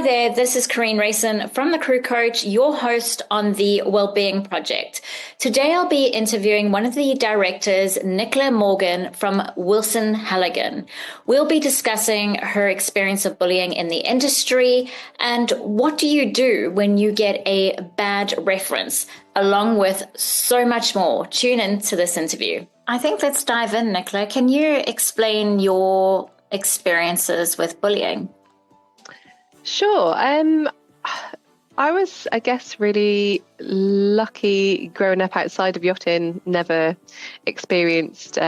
there, this is Karine Rayson from The Crew Coach, your host on the Wellbeing Project. Today I'll be interviewing one of the directors, Nicola Morgan from Wilson Halligan. We'll be discussing her experience of bullying in the industry and what do you do when you get a bad reference, along with so much more. Tune in to this interview. I think let's dive in, Nicola. Can you explain your experiences with bullying? Sure. I was, I guess, really lucky growing up outside of yachting, never experienced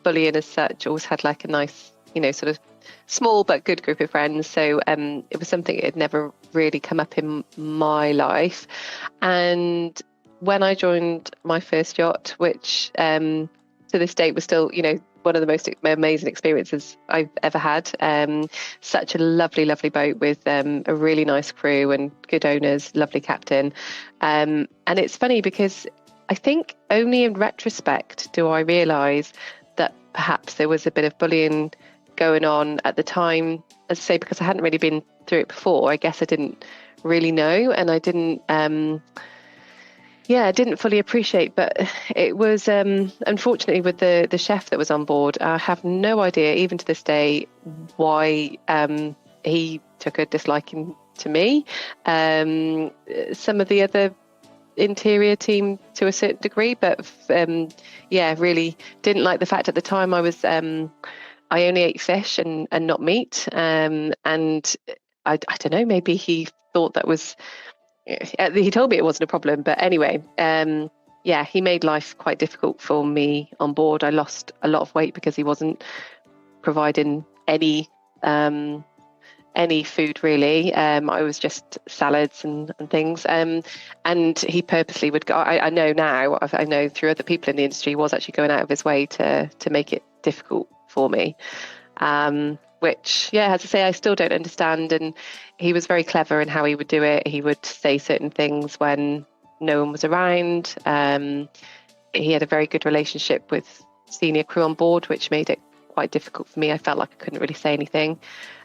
bullying as such, always had like a nice, sort of small but good group of friends. So it was something that had never really come up in my life. And when I joined my first yacht, which to this date was still, one of the most amazing experiences I've ever had. Such a lovely, lovely boat with a really nice crew and good owners, lovely captain. And it's funny because I think only in retrospect do I realise that perhaps there was a bit of bullying going on at the time. As I say, because I hadn't really been through it before, I guess I didn't really know, and I didn't I didn't fully appreciate, but it was unfortunately with the chef that was on board, I have no idea even to this day why he took a disliking to me. Some of the other interior team to a certain degree, but really didn't like the fact at the time I only ate fish and not meat, and I don't know, maybe he thought that was. He told me it wasn't a problem, but anyway, he made life quite difficult for me on board. I lost a lot of weight because he wasn't providing any food really. I was just salads and things. And he purposely would go. I know now. I know through other people in the industry, he was actually going out of his way to make it difficult for me. Which, as I say, I still don't understand. And he was very clever in how he would do it. He would say certain things when no one was around. He had a very good relationship with senior crew on board, which made it quite difficult for me. I felt like I couldn't really say anything.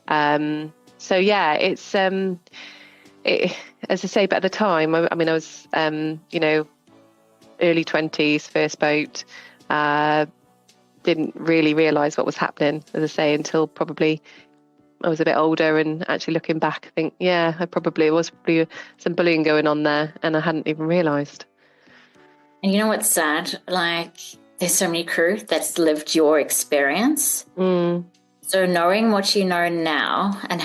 It's as I say, but at the time, I was, early 20s, first boat. Didn't really realise what was happening, as I say, until probably I was a bit older, and actually looking back, I think, there was probably some bullying going on there, and I hadn't even realised. And you know what's sad? Like, there's so many crew that's lived your experience. So knowing what you know now and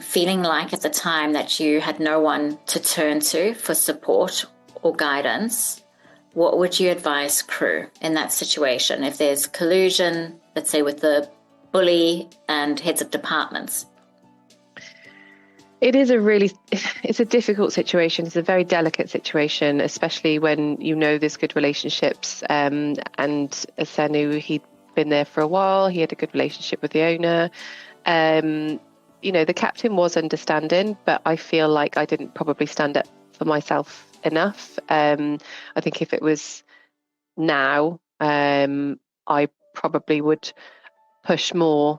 feeling like at the time that you had no one to turn to for support or guidance, what would you advise crew in that situation if there's collusion, let's say with the bully and heads of departments? It's a difficult situation. It's a very delicate situation, especially when there's good relationships. And as I knew, he'd been there for a while. He had a good relationship with the owner. The captain was understanding, but I feel like I didn't probably stand up for myself enough. I think if it was now, I probably would push more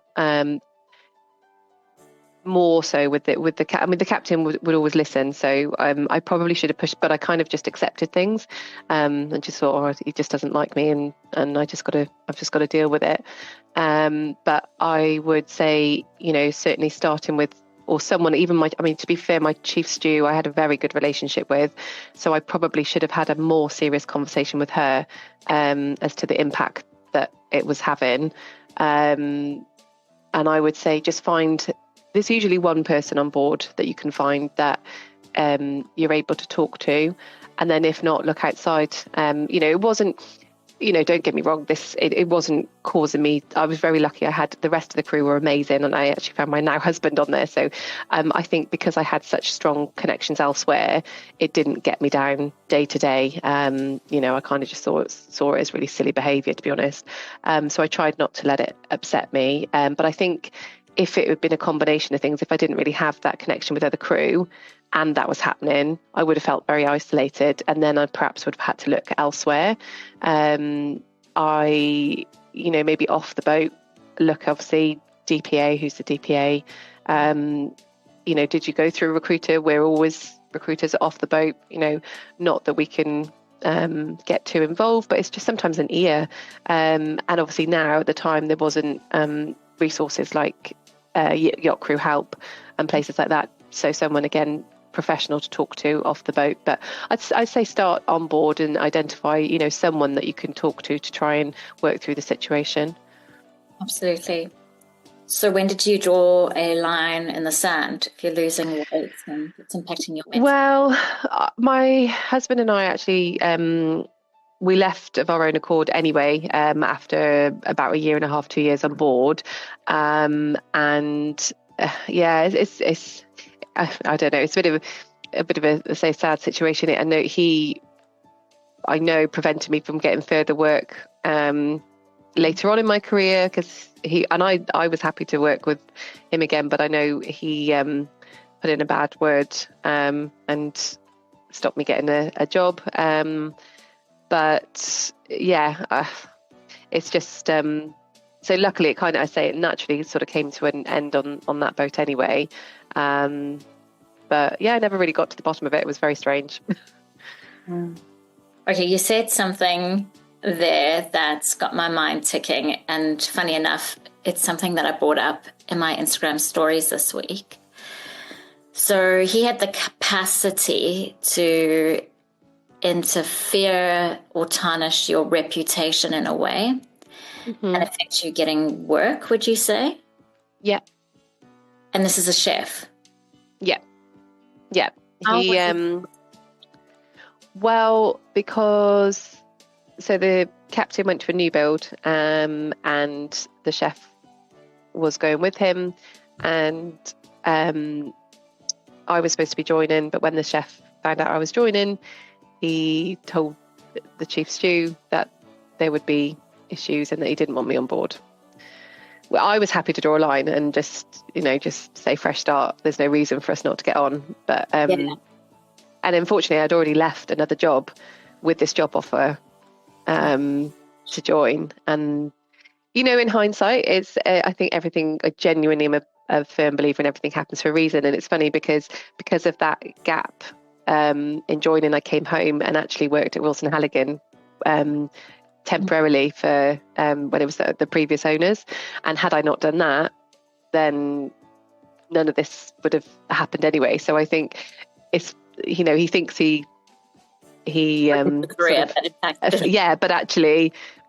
so with the captain would always listen. So I probably should have pushed, but I kind of just accepted things and just thought, he just doesn't like me, and I've just got to deal with it. But I would say, certainly starting with, or someone, even to be fair, my chief stew, I had a very good relationship with, so I probably should have had a more serious conversation with her as to the impact that it was having. And I would say just there's usually one person on board that you can find that you're able to talk to, and then if not, look outside. It wasn't, don't get me wrong, it wasn't causing me. I was very lucky. I had the rest of the crew were amazing, and I actually found my now husband on there. So I think because I had such strong connections elsewhere, it didn't get me down day to day. I kind of just saw it as really silly behaviour, to be honest. So I tried not to let it upset me. But I think if it had been a combination of things, if I didn't really have that connection with other crew and that was happening, I would have felt very isolated, and then I perhaps would have had to look elsewhere. Maybe off the boat, look, obviously DPA, who's the DPA, did you go through a recruiter? We're always recruiters off the boat, not that we can get too involved, but it's just sometimes an ear. And obviously now at the time there wasn't resources like Yacht Crew Help and places like that. So someone, again, professional to talk to off the boat. But I'd say start on board and identify, someone that you can talk to try and work through the situation. Absolutely. So when did you draw a line in the sand if you're losing weight and it's impacting your mental? Well, my husband and I actually, we left of our own accord anyway, after about 1.5 years, 2 years on board. It's I don't know, it's a bit of a say sad situation. I know prevented me from getting further work later on in my career, because I was happy to work with him again, but I know he put in a bad word and stopped me getting a job. But yeah, it's just so luckily it naturally sort of came to an end on that boat anyway. But yeah, I never really got to the bottom of it. It was very strange. Okay, you said something there that's got my mind ticking, and funny enough, it's something that I brought up in my Instagram stories this week. So he had the capacity to interfere or tarnish your reputation in a way and affect you getting work, would you say? Yeah. And this is a chef? Yeah. Well, because so the captain went to a new build, and the chef was going with him, and I was supposed to be joining, but when the chef found out I was joining, he told the chief stew that there would be issues and that he didn't want me on board. Well, I was happy to draw a line and just say fresh start. There's no reason for us not to get on. But and unfortunately, I'd already left another job with this job offer to join. And in hindsight, it's I think everything. I genuinely am a firm believer in everything happens for a reason. And it's funny because of that gap in joining, I came home and actually worked at Wilson Halligan temporarily for when it was the previous owners. And had I not done that, then none of this would have happened anyway. So I think it's he thinks he but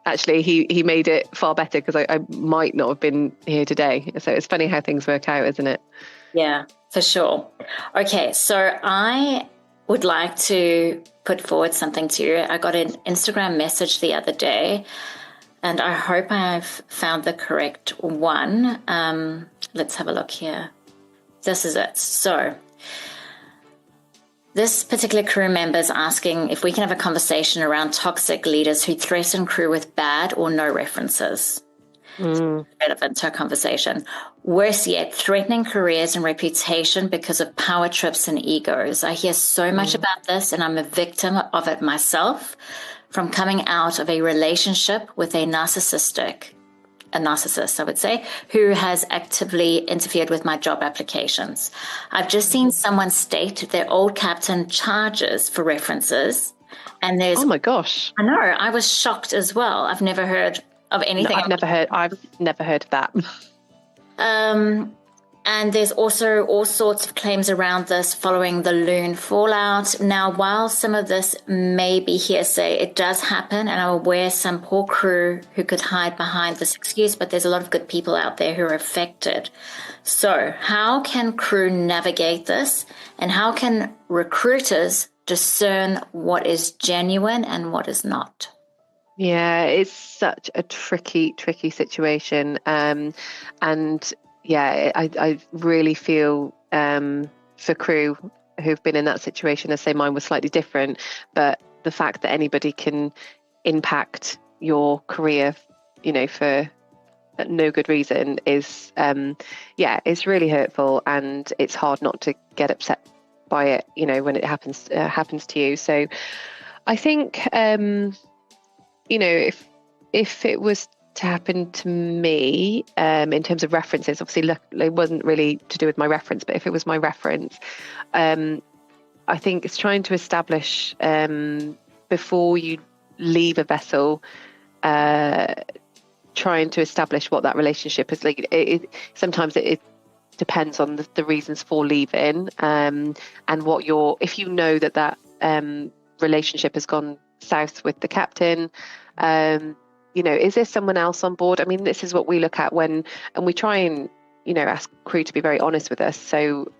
actually he made it far better, because I might not have been here today. So it's funny how things work out, isn't it? Yeah, for sure. Okay, so I would like to put forward something to you. I got an Instagram message the other day, and I hope I've found the correct one. Let's have a look here. This is it. So this particular crew member is asking if we can have a conversation around toxic leaders who threaten crew with bad or no references. Relevant to our conversation. Worse yet, threatening careers and reputation because of power trips and egos. I hear so much about this, and I'm a victim of it myself, from coming out of a relationship with a narcissist, I would say, who has actively interfered with my job applications. I've just seen someone state their old captain charges for references, and there's... Oh my gosh. I know, I was shocked as well. I've never heard of anything. No, I've never heard of that. And there's also all sorts of claims around this following the Loon fallout. Now, while some of this may be hearsay, it does happen, and I'm aware some poor crew who could hide behind this excuse, but there's a lot of good people out there who are affected. So how can crew navigate this, and how can recruiters discern what is genuine and what is not? Yeah, it's such a tricky situation. And yeah, I really feel for crew who've been in that situation. I say mine was slightly different, but the fact that anybody can impact your career, for no good reason is, it's really hurtful, and it's hard not to get upset by it, when it happens to you. So I think, if it was to happen to me in terms of references, obviously, look, it wasn't really to do with my reference, but if it was my reference, I think it's trying to establish before you leave a vessel, trying to establish what that relationship is like. Sometimes it depends on the reasons for leaving, and what if you know that relationship has gone south with the captain. Is there someone else on board? I mean, this is what we look at and we try and, ask crew to be very honest with us. So,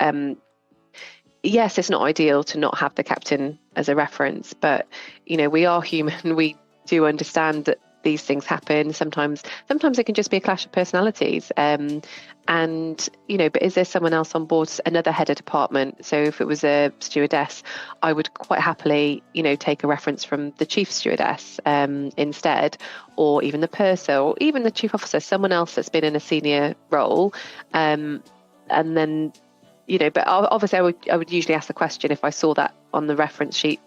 yes, it's not ideal to not have the captain as a reference, but, we are human. We do understand that these things happen. Sometimes it can just be a clash of personalities. But is there someone else on board, another head of department? So if it was a stewardess, I would quite happily, take a reference from the chief stewardess instead, or even the purser, or even the chief officer, someone else that's been in a senior role. And then, but obviously I would usually ask the question if I saw that on the reference sheet,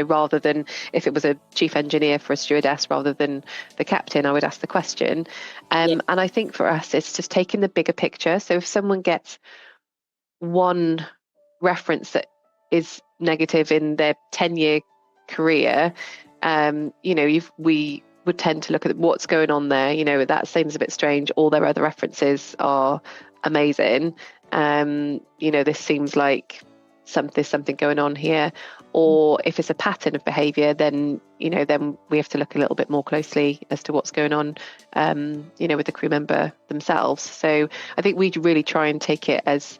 rather than if it was a chief engineer for a stewardess rather than the captain, I would ask the question. And I think for us, it's just taking the bigger picture. So if someone gets one reference that is negative in their 10-year career, we would tend to look at what's going on there. That seems a bit strange. All their other references are amazing. This seems like there's something going on here. Or if it's a pattern of behaviour, then we have to look a little bit more closely as to what's going on, with the crew member themselves. So I think we really try and take it as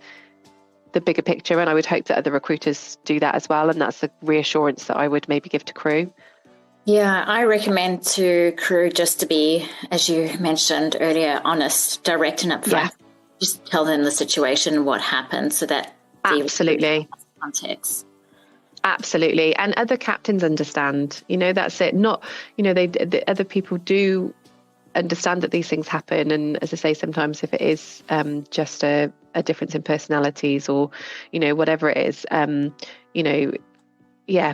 the bigger picture, and I would hope that other recruiters do that as well. And that's the reassurance that I would maybe give to crew. Yeah, I recommend to crew just to be, as you mentioned earlier, honest, direct and upfront. Yeah. Just tell them the situation, what happened, so that absolutely context. Absolutely. And other captains understand, that's it. Not, the other people do understand that these things happen. And as I say, sometimes if it is just a difference in personalities or, whatever it is,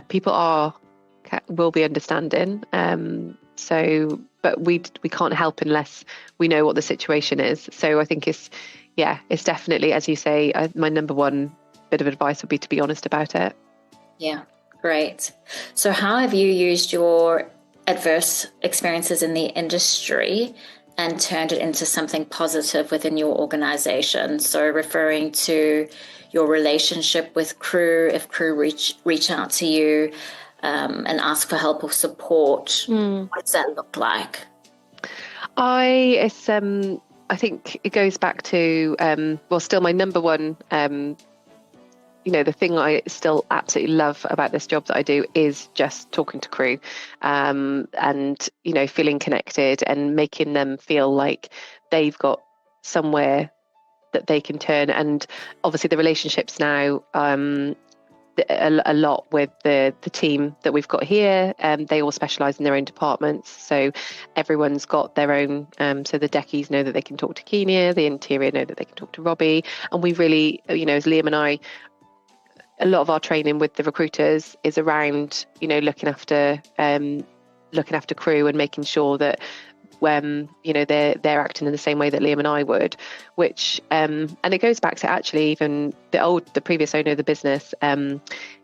people will be understanding. But we can't help unless we know what the situation is. So I think it's definitely, as you say, my number one bit of advice would be to be honest about it. Yeah, great. So how have you used your adverse experiences in the industry and turned it into something positive within your organization? So referring to your relationship with crew, if crew reach out to you and ask for help or support, what does that look like? I think it goes back to, still my number one, the thing I still absolutely love about this job that I do is just talking to crew, and, feeling connected and making them feel like they've got somewhere that they can turn. And obviously the relationships now, a lot with the team that we've got here, they all specialise in their own departments, so everyone's got their own, so the deckies know that they can talk to Kenia, the interior know that they can talk to Robbie, and we really, as Liam and I, a lot of our training with the recruiters is around, looking after crew and making sure that when, they're acting in the same way that Liam and I would, which, and it goes back to actually even the previous owner of the business.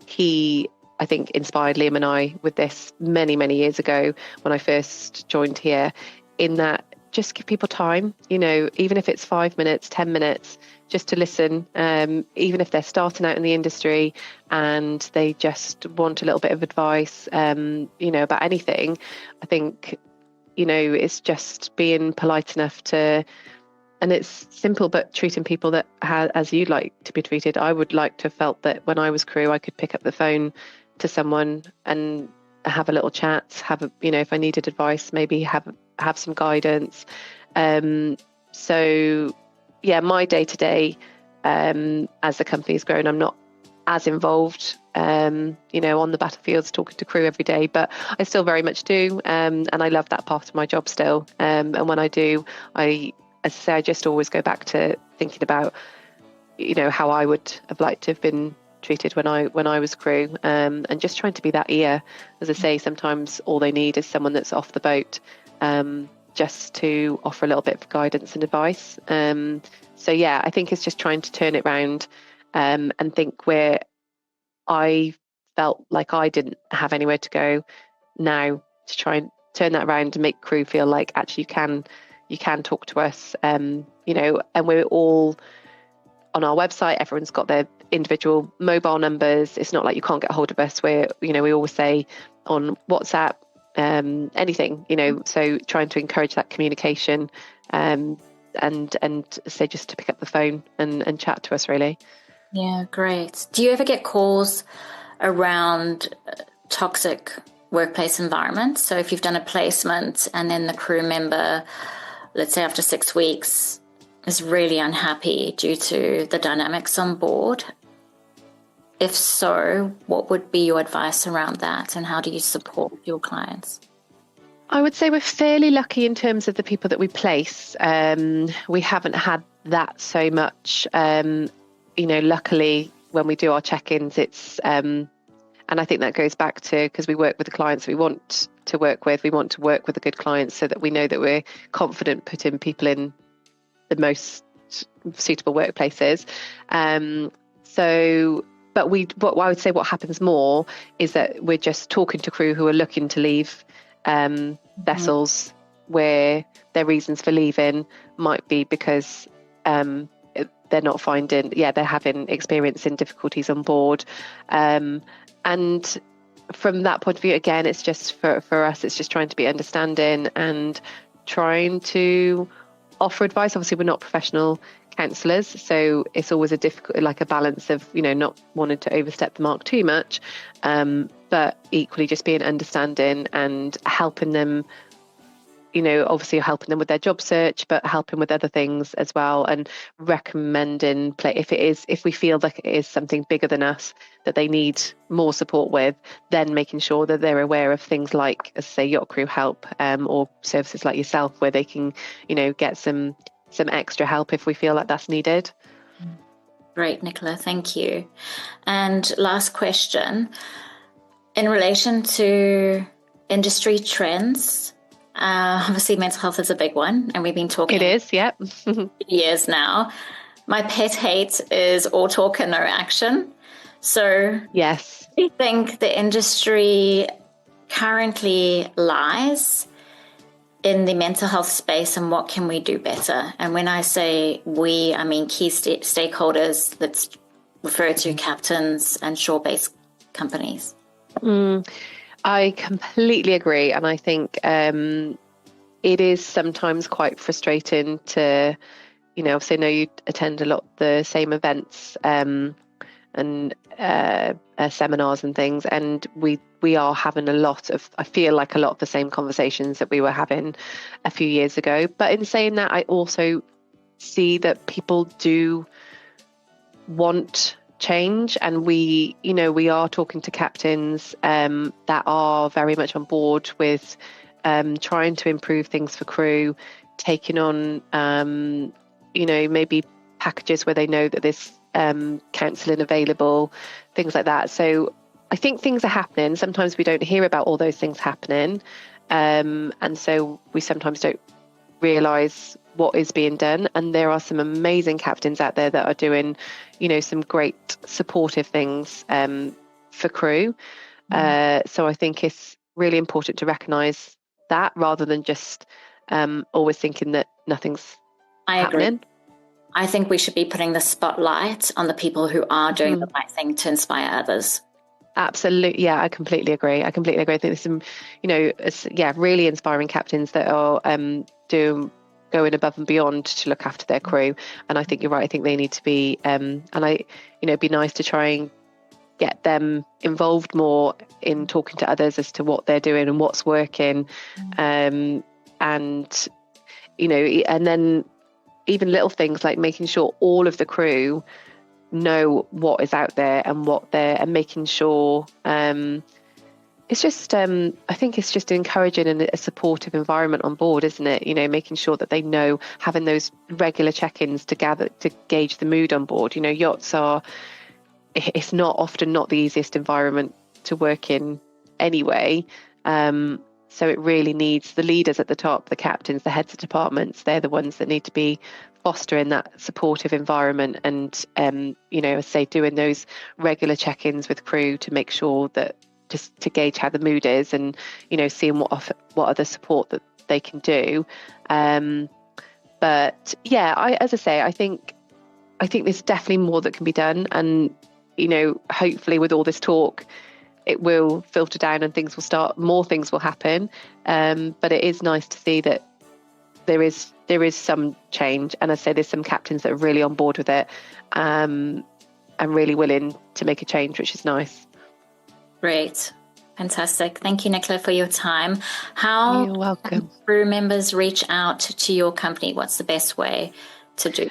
He, I think, inspired Liam and I with this many, many years ago when I first joined here, in that just give people time, even if it's 5 minutes, 10 minutes, just to listen, even if they're starting out in the industry and they just want a little bit of advice, about anything. I think, it's just being polite enough to, and it's simple, but treating people that as you'd like to be treated. I would like to have felt that when I was crew, I could pick up the phone to someone and have a little chat, if I needed advice, maybe have some guidance. So yeah, my day to day, as the company's grown, I'm not as involved, on the battlefields talking to crew every day, but I still very much do. And I love that part of my job still. And when I do, as I say, I just always go back to thinking about, how I would have liked to have been treated when I was crew, and just trying to be that ear. As I say, sometimes all they need is someone that's off the boat, just to offer a little bit of guidance and advice. So yeah, I think it's just trying to turn it around, and think where I felt like I didn't have anywhere to go, now to try and turn that around and make crew feel like actually you can talk to us, and we're all on our website. Everyone's got their individual mobile numbers. It's not like you can't get a hold of us. We always say on WhatsApp, anything, so trying to encourage that communication, and say just to pick up the phone and chat to us, really. Yeah, great. Do you ever get calls around toxic workplace environments? So if you've done a placement and then the crew member, let's say after 6 weeks, is really unhappy due to the dynamics on board? If so, what would be your advice around that, and how do you support your clients? I would say we're fairly lucky in terms of the people that we place. We haven't had that so much. Luckily, when we do our check-ins, it's and I think that goes back to, because we work with the clients we want to work with. We want to work with the good clients so that we know that we're confident putting people in the most suitable workplaces. But I would say what happens more is that we're just talking to crew who are looking to leave vessels, where their reasons for leaving might be because they're not finding, they're having experiencing difficulties on board. And from that point of view, again, it's just for us, it's just trying to be understanding and trying to offer advice. Obviously, we're not professional counsellors, so it's always a balance of, not wanting to overstep the mark too much, but equally just being understanding and helping them, obviously helping them with their job search, but helping with other things as well, and recommending if we feel like it is something bigger than us that they need more support with, then making sure that they're aware of things like, as say, yacht crew help, or services like yourself, where they can, get some extra help if we feel like that's needed. Great, Nicola, thank you. And last question, in relation to industry trends, obviously mental health is a big one, and we've been talking. It is, yeah. years now. My pet hate is all talk and no action. So yes, do you think the industry currently lies in the mental health space, and what can we do better? And when I say we, I mean key stakeholders. Let's refer to captains and shore-based companies. I completely agree, and I think it is sometimes quite frustrating to, obviously I know you attend a lot of the same events and seminars and things, and we are having I feel like a lot of the same conversations that we were having a few years ago. But in saying that, I also see that people do want change, and we are talking to captains that are very much on board with trying to improve things for crew, taking on maybe packages where they know that there's counselling available, things like that. So I think things are happening. Sometimes we don't hear about all those things happening, and so we sometimes don't realise what is being done. And there are some amazing captains out there that are doing some great supportive things for crew. So I think it's really important to recognise that, rather than just always thinking that nothing's happening. Agree. I think we should be putting the spotlight on the people who are doing the right thing to inspire others. Absolutely. Yeah, I completely agree. I think there's some, really inspiring captains that are going above and beyond to look after their crew. And I think you're right. I think they need to be, it'd be nice to try and get them involved more in talking to others as to what they're doing and what's working. And then even little things like making sure all of the crew know what is out there and and making sure it's just I think it's just encouraging and a supportive environment on board, isn't it? Making sure that they know, having those regular check-ins to gauge the mood on board. Yachts it's often not the easiest environment to work in anyway, So it really needs the leaders at the top, the captains, the heads of departments. They're the ones that need to be fostering that supportive environment, and as I say, doing those regular check-ins with crew to make sure that, just to gauge how the mood is, and seeing what other support that they can do. But yeah, I think there's definitely more that can be done, and hopefully with all this talk, it will filter down and more things will happen. But it is nice to see that there is some change, and I say there's some captains that are really on board with it, and really willing to make a change, which is nice. Great. Fantastic. Thank you, Nicola, for your time. How You're welcome. Can crew members reach out to your company? What's the best way to do?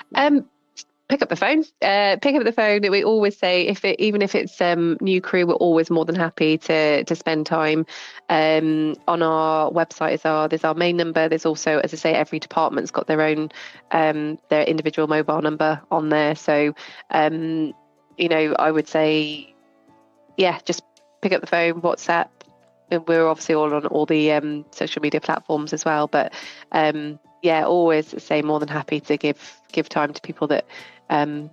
Pick up the phone. We always say, even if it's new crew, we're always more than happy to spend time. On our website there's our main number. There's also, as I say, every department's got their own their individual mobile number on there. So I would say, just pick up the phone, WhatsApp. And we're obviously all on all the social media platforms as well. But always say more than happy to give time to people that even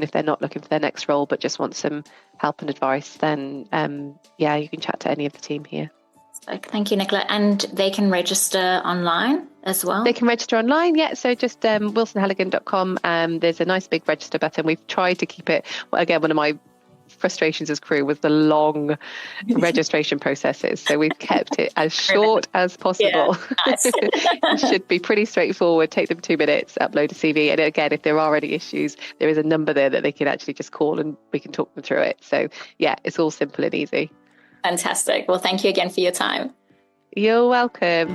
if they're not looking for their next role but just want some help and advice, then you can chat to any of the team here. Thank you, Nicola. And they can register online as well? They can register online, so just wilsonhalligan.com. There's a nice big register button. We've tried to keep it, again, one of my frustrations as crew was the long registration processes, so we've kept it as short as possible. Nice. It should be pretty straightforward. Take them 2 minutes, upload a CV, and again, if there are any issues, there is a number there that they can actually just call and we can talk them through it. So it's all simple and easy. Fantastic. Well, thank you again for your time. You're welcome.